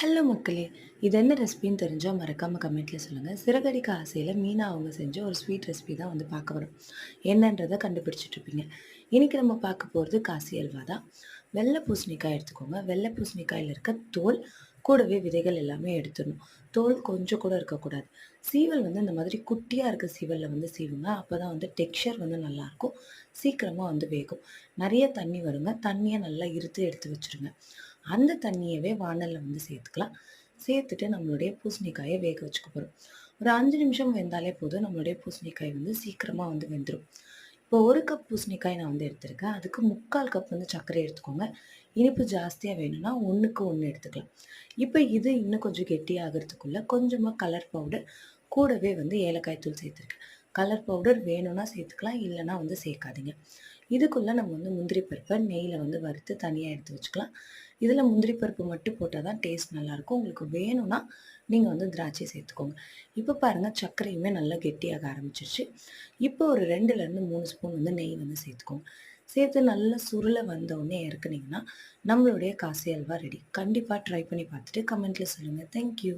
Hello மக்களே! இது என்ன ரெசிபின்னு தெரிஞ்சா மறக்காம கமெண்ட்ல சொல்லுங்க. சிறகடிக்க ஆசையில மீனா அவங்க செஞ்ச ஒரு ஸ்வீட் ரெசிபி தான் வந்து பார்க்க போறோம். என்னன்றத கண்டுபிடிச்சிட்டு இருப்பீங்க. இன்னைக்கு நம்ம பார்க்க போறது காசி அல்வா தான். வெள்ளை பூசணிக்காய் எடுத்துக்கோங்க. வெள்ளை பூசணிக்காயில இருக்க தோல், கூடவே விதைகள் எல்லாமே எடுத்துடணும். தோல் கொஞ்சம் கூட இருக்கக்கூடாது. சீவல் வந்து இந்த மாதிரி குட்டியா இருக்க சீவல்ல வந்து சீவுங்க. அப்பதான் வந்து டெக்ஸ்சர் வந்து நல்லாயிருக்கும். சீக்கிரமா வந்து வேகும். நெறைய தண்ணி வருங்க. தண்ணிய நல்லா இருத்து எடுத்து வச்சுருங்க. அந்த தண்ணியவே வாணல்ல வந்து சேர்த்துக்கலாம். சேர்த்துட்டு நம்மளுடைய பூசணிக்காய வேக வச்சுக்க போறோம். ஒரு 5 நிமிஷம் வெந்தாலே போதும். நம்மளுடைய பூசணிக்காய் வந்து சீக்கிரமா வந்து வெந்துரும். இப்போ 1 கப் பூசணிக்காய் நான் வந்து எடுத்திருக்கேன். அதுக்கு 3/4 கப் வந்து சர்க்கரை எடுத்துக்கோங்க. இனிப்பு ஜாஸ்தியா வேணும்னா 1க்கு 1 எடுத்துக்கலாம். இப்ப இது இன்னும் கொஞ்சம் கெட்டியாகறதுக்குள்ள கொஞ்சமா கலர் பவுடர், கூடவே வந்து ஏலக்காய் தூள் சேர்த்துருக்கேன். கலர் பவுடர் வேணும்னா சேர்த்துக்கலாம். இல்லன்னா வந்து சேர்க்காதீங்க. இதுக்குள்ள நம்ம வந்து முந்திரி பருப்ப நெய்யில வந்து வறுத்து தனியா எடுத்து வச்சுக்கலாம். இதுல முந்திரி பருப்பு மட்டும் போட்டா தான் டேஸ்ட் நல்லாயிருக்கும். உங்களுக்கு வேணும்னா நீங்க வந்து திராட்சை சேர்த்துக்கோங்க. இப்ப பாருங்க சர்க்கரையுமே நல்லா கெட்டியாக ஆரம்பிச்சிருச்சு. இப்போ ஒரு 2லேருந்து 3 ஸ்பூன் வந்து நெய் வந்து சேர்த்துக்கோங்க. சேர்த்து நல்லா சுருள வந்த உடனே இறக்குனீங்கன்னா, நம்மளுடைய காசி அல்வா ரெடி. கண்டிப்பா ட்ரை பண்ணி பார்த்துட்டு கமெண்ட்ல சொல்லுங்க. Thank you.